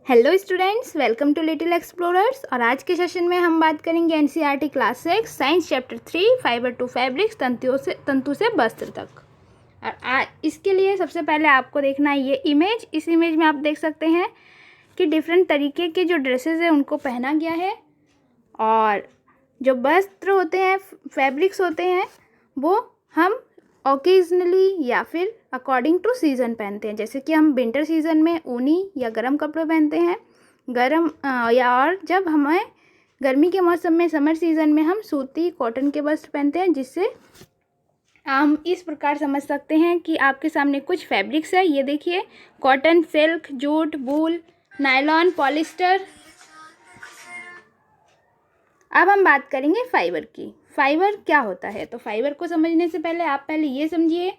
Hello students, welcome to little explorers. और आज के सेशन में हम बात करेंगे NCERT class 6 science chapter 3 fibre to fabrics, तंतु से वस्त्र तक। और इसके लिए सबसे पहले आपको देखना है ये इमेज। इस इमेज में आप देख सकते हैं कि डिफरेंट तरीके के जो ड्रेसेस हैं उनको पहना गया है, और जो वस्त्र होते हैं, फैब्रिक्स होते हैं, वो हम ओकेजनली या फिर अकॉर्डिंग टू सीज़न पहनते हैं। जैसे कि हम विंटर सीज़न में ऊनी या गर्म कपड़े पहनते हैं, और जब हमें गर्मी के मौसम में, समर सीज़न में, हम सूती कॉटन के वस्त्र पहनते हैं। जिससे हम इस प्रकार समझ सकते हैं कि आपके सामने कुछ फैब्रिक्स है। ये देखिए, कॉटन, सिल्क, जूट, वूल, नायलॉन, पॉलिस्टर। अब हम बात करेंगे फाइबर की। फाइबर क्या होता है? तो फाइबर को समझने से पहले आप पहले ये समझिए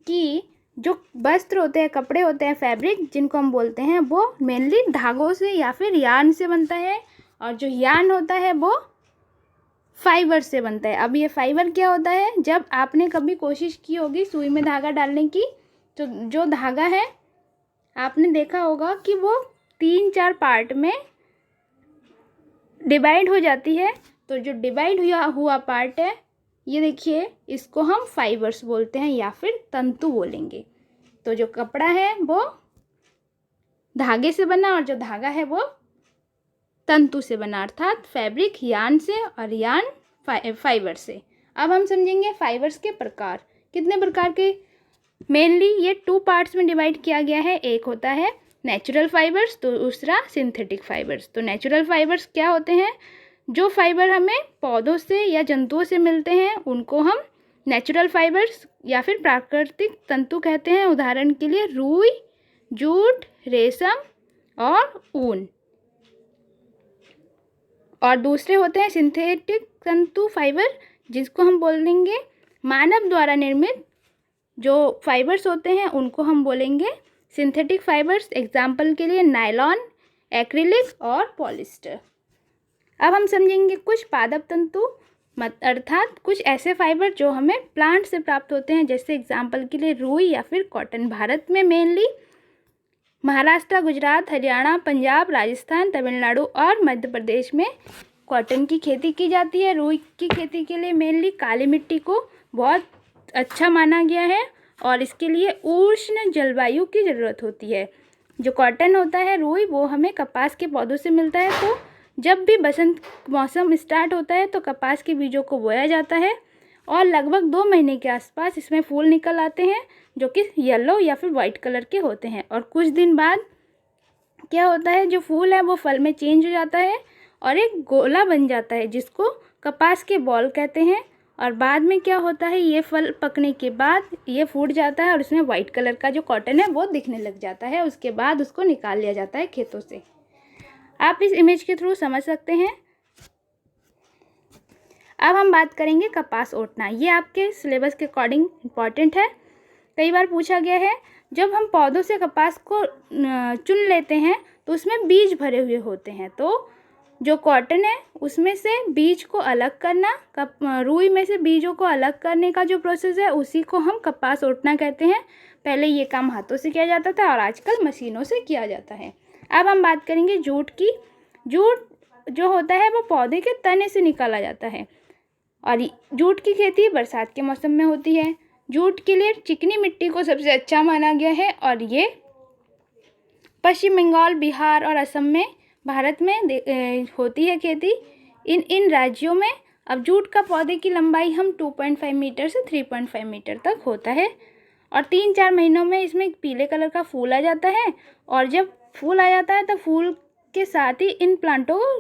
कि जो वस्त्र होते हैं, कपड़े होते हैं, फैब्रिक जिनको हम बोलते हैं, वो मेनली धागों से या फिर यार्न से बनता है। और जो यार्न होता है वो फाइबर से बनता है। अब ये फाइबर क्या होता है? जब आपने कभी कोशिश की होगी सुई में धागा डालने की, तो जो धागा है आपने देखा होगा कि वो 3-4 पार्ट में डिवाइड हो जाती है। तो जो डिवाइड हुआ पार्ट है, ये देखिए, इसको हम फाइबर्स बोलते हैं या फिर तंतु बोलेंगे। तो जो कपड़ा है वो धागे से बना, और जो धागा है वो तंतु से बना, अर्थात फैब्रिक यार्न से और यार्न फाइबर से। अब हम समझेंगे फाइबर्स के प्रकार। कितने प्रकार के? मेनली ये 2 पार्ट्स में डिवाइड किया गया है। एक होता है नेचुरल फाइबर्स, तो दूसरा सिंथेटिक फाइबर्स। तो नेचुरल फाइबर्स क्या होते हैं? जो फाइबर हमें पौधों से या जंतुओं से मिलते हैं उनको हम नेचुरल फाइबर्स या फिर प्राकृतिक तंतु कहते हैं। उदाहरण के लिए रुई, जूट, रेशम और ऊन। और दूसरे होते हैं सिंथेटिक तंतु फाइबर, जिसको हम बोल देंगे मानव द्वारा निर्मित जो फाइबर्स होते हैं उनको हम बोलेंगे सिंथेटिक फाइबर्स। एग्जाम्पल के लिए नायलॉन, एक्रिलिक और पॉलिस्टर। अब हम समझेंगे कुछ पादप तंतु, अर्थात कुछ ऐसे फाइबर जो हमें प्लांट से प्राप्त होते हैं। जैसे एग्जाम्पल के लिए रुई या फिर कॉटन। भारत में मेनली महाराष्ट्र, गुजरात, हरियाणा, पंजाब, राजस्थान, तमिलनाडु और मध्य प्रदेश में कॉटन की खेती की जाती है। रुई की खेती के लिए मेनली काली मिट्टी को बहुत अच्छा माना गया है, और इसके लिए उष्ण जलवायु की ज़रूरत होती है। जो कॉटन होता है, रुई, वो हमें कपास के पौधों से मिलता है। तो जब भी बसंत मौसम स्टार्ट होता है तो कपास के बीजों को बोया जाता है, और लगभग 2 महीने के आसपास इसमें फूल निकल आते हैं, जो कि येलो या फिर वाइट कलर के होते हैं। और कुछ दिन बाद क्या होता है, जो फूल है वो फल में चेंज हो जाता है और एक गोला बन जाता है, जिसको कपास के बॉल कहते हैं। और बाद में क्या होता है, ये फल पकने के बाद ये फूट जाता है और उसमें वाइट कलर का जो कॉटन है वो दिखने लग जाता है। उसके बाद उसको निकाल लिया जाता है खेतों से। आप इस इमेज के थ्रू समझ सकते हैं। अब हम बात करेंगे कपास ओटना। ये आपके सिलेबस के अकॉर्डिंग इम्पॉर्टेंट है, कई बार पूछा गया है। जब हम पौधों से कपास को चुन लेते हैं तो उसमें बीज भरे हुए होते हैं। तो जो कॉटन है उसमें से बीज को अलग करना, रुई में से बीजों को अलग करने का जो प्रोसेस है उसी को हम कपास ओटना कहते हैं। पहले ये काम हाथों से किया जाता था और आजकल मशीनों से किया जाता है। अब हम बात करेंगे जूट की। जूट जो होता है वो पौधे के तने से निकाला जाता है, और जूट की खेती बरसात के मौसम में होती है। जूट के लिए चिकनी मिट्टी को सबसे अच्छा माना गया है, और ये पश्चिम बंगाल, बिहार और असम में भारत में होती है खेती। इन राज्यों में अब जूट का पौधे की लंबाई हम 2.5 मीटर से 3.5 मीटर तक होता है, और 3-4 महीनों में इसमें पीले कलर का फूल आ जाता है। और जब फूल आ जाता है तो फूल के साथ ही इन प्लांटों को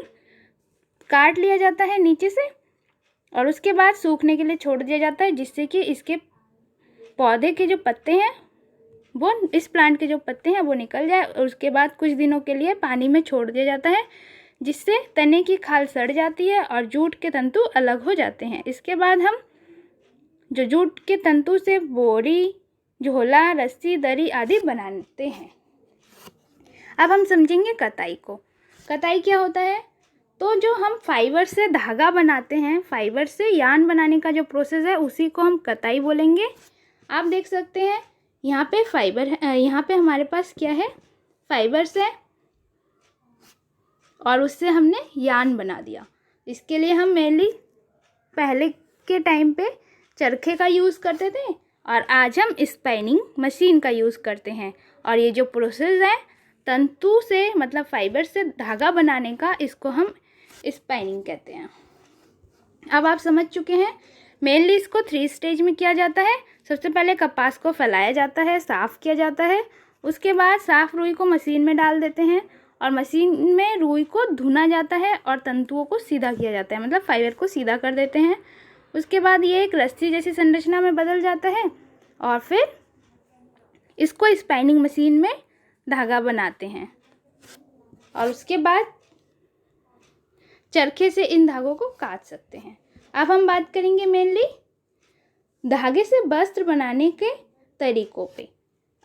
काट लिया जाता है नीचे से, और उसके बाद सूखने के लिए छोड़ दिया जाता है, जिससे कि इसके पौधे के जो पत्ते हैं वो, इस प्लांट के जो पत्ते हैं वो निकल जाए। और उसके बाद कुछ दिनों के लिए पानी में छोड़ दिया जाता है, जिससे तने की खाल सड़ जाती है और जूट के तंतु अलग हो जाते हैं। इसके बाद हम जो जूट के तंतु से बोरी, झोला, रस्सी, दरी आदि बनाते हैं। अब हम समझेंगे कताई को। कताई क्या होता है? तो जो हम फाइबर से धागा बनाते हैं, फाइबर से यार्न बनाने का जो प्रोसेस है उसी को हम कताई बोलेंगे। आप देख सकते हैं यहाँ पे फाइबर है, यहाँ पे हमारे पास क्या है, फाइबर्स है। और उससे हमने यान बना दिया। इसके लिए हम मेनली पहले के टाइम पे चरखे का यूज़ करते थे और आज हम स्पिनिंग मशीन का यूज़ करते हैं। और ये जो प्रोसेस है तंतु से मतलब फाइबर से धागा बनाने का, इसको हम स्पिनिंग कहते हैं। अब आप समझ चुके हैं। मेनली इसको 3 स्टेज में किया जाता है। सबसे पहले कपास को फैलाया जाता है, साफ़ किया जाता है। उसके बाद साफ़ रुई को मशीन में डाल देते हैं और मशीन में रुई को धुना जाता है और तंतुओं को सीधा किया जाता है, मतलब फाइबर को सीधा कर देते हैं। उसके बाद ये एक रस्सी जैसी संरचना में बदल जाता है और फिर इसको स्पिनिंग मशीन में धागा बनाते हैं और उसके बाद चरखे से इन धागों को काट सकते हैं। अब हम बात करेंगे मेनली धागे से वस्त्र बनाने के तरीकों पे।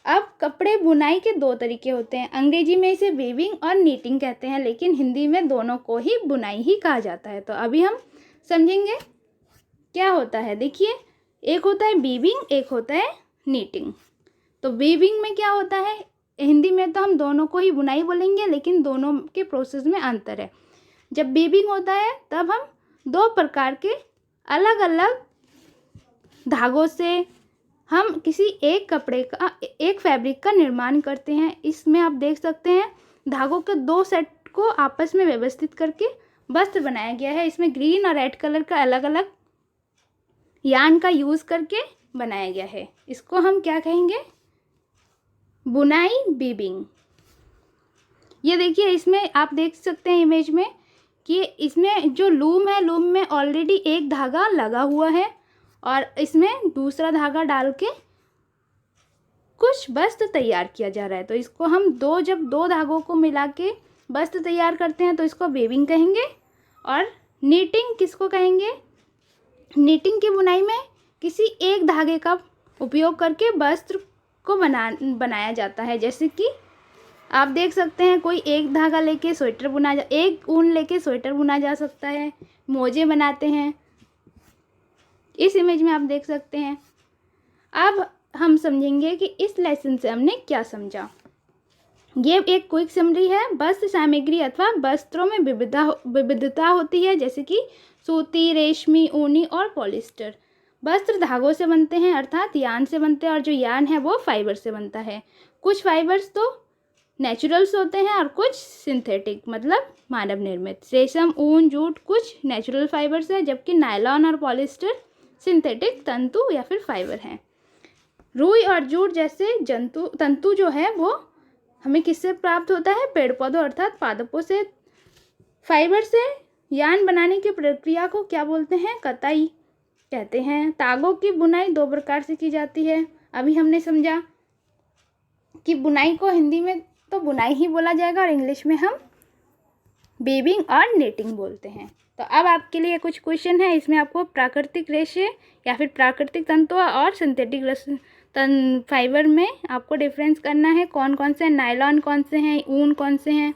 अब कपड़े बुनाई के 2 तरीके होते हैं। अंग्रेजी में इसे वीविंग और नीटिंग कहते हैं, लेकिन हिंदी में दोनों को ही बुनाई ही कहा जाता है। तो अभी हम समझेंगे क्या होता है। देखिए, एक होता है वीविंग, एक होता है नीटिंग। तो वीविंग में क्या होता है, हिंदी में तो हम दोनों को ही बुनाई बोलेंगे, लेकिन दोनों के प्रोसेस में अंतर है। जब वीविंग होता है तब हम 2 प्रकार के अलग अलग धागों से हम किसी एक कपड़े का, एक फैब्रिक का निर्माण करते हैं। इसमें आप देख सकते हैं धागों के 2 सेट को आपस में व्यवस्थित करके वस्त्र बनाया गया है। इसमें ग्रीन और रेड कलर का अलग अलग यार्न का यूज़ करके बनाया गया है। इसको हम क्या कहेंगे, बुनाई वीविंग। ये देखिए, इसमें आप देख सकते हैं इमेज में कि इसमें जो लूम है, लूम में ऑलरेडी एक धागा लगा हुआ है और इसमें दूसरा धागा डाल के कुछ वस्त्र तैयार किया जा रहा है। तो इसको हम जब दो धागों को मिला के वस्त्र तैयार करते हैं तो इसको वीविंग कहेंगे। और नीटिंग किसको कहेंगे, नीटिंग की बुनाई में किसी एक धागे का उपयोग करके वस्त्र को बनाया जाता है। जैसे कि आप देख सकते हैं कोई एक धागा लेके स्वेटर एक ऊन लेके स्वेटर बुना जा सकता है, मोजे बनाते हैं। इस इमेज में आप देख सकते हैं। अब हम समझेंगे कि इस लेसन से हमने क्या समझा। ये एक क्विक समरी है। वस्त्र सामग्री अथवा वस्त्रों में विविधता होती है, जैसे कि सूती, रेशमी, ऊनी और पॉलिस्टर। वस्त्र धागों से बनते हैं अर्थात यार्न से बनते हैं और जो यार्न है वो फाइबर से बनता है। कुछ फाइबर्स तो नेचुरल्स होते हैं और कुछ सिंथेटिक मतलब मानव निर्मित। रेशम, ऊन, जूट कुछ नेचुरल फाइबर्स है, जबकि नायलॉन और पॉलिस्टर सिंथेटिक तंतु या फिर फाइबर हैं। रुई और जूट जैसे तंतु जो है वो हमें किससे प्राप्त होता है, पेड़ पौधों अर्थात पादपों से। फाइबर से यार्न बनाने की प्रक्रिया को क्या बोलते हैं, कताई कहते हैं। तागों की बुनाई 2 प्रकार से की जाती है। अभी हमने समझा कि बुनाई को हिंदी में तो बुनाई ही बोला जाएगा और इंग्लिश में हम वीविंग और नीटिंग बोलते हैं। तो अब आपके लिए कुछ क्वेश्चन है। इसमें आपको प्राकृतिक रेशे या फिर प्राकृतिक तंतु और सिंथेटिक फाइबर में आपको डिफरेंस करना है। कौन कौन से नायलॉन कौन से हैं, ऊन कौन से हैं।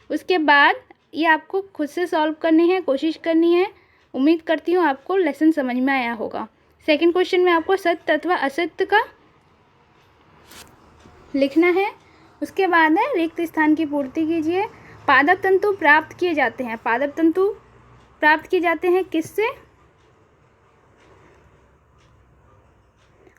उसके बाद ये आपको खुद से सॉल्व करनी है, कोशिश करनी है। उम्मीद करती हूँ आपको लेसन समझ में आया होगा। सेकंड क्वेश्चन में आपको सत्य अथवा असत्य का लिखना है। उसके बाद है रिक्त स्थान की पूर्ति कीजिए। पादप तंतु प्राप्त किए जाते हैं। पादप तंतु प्राप्त किए जाते हैं किससे,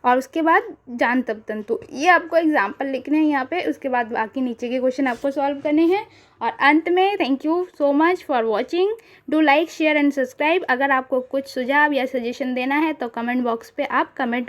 और उसके बाद जांतव तंतु। ये आपको एग्जाम्पल लिखने हैं यहाँ पे। उसके बाद बाकी नीचे के क्वेश्चन आपको सॉल्व करने हैं। और अंत में thank you so much for watching. Do like, share and subscribe. अगर आपको कुछ सुझाव या सजेशन देना है तो कमेंट बॉक्स पे आप कमेंट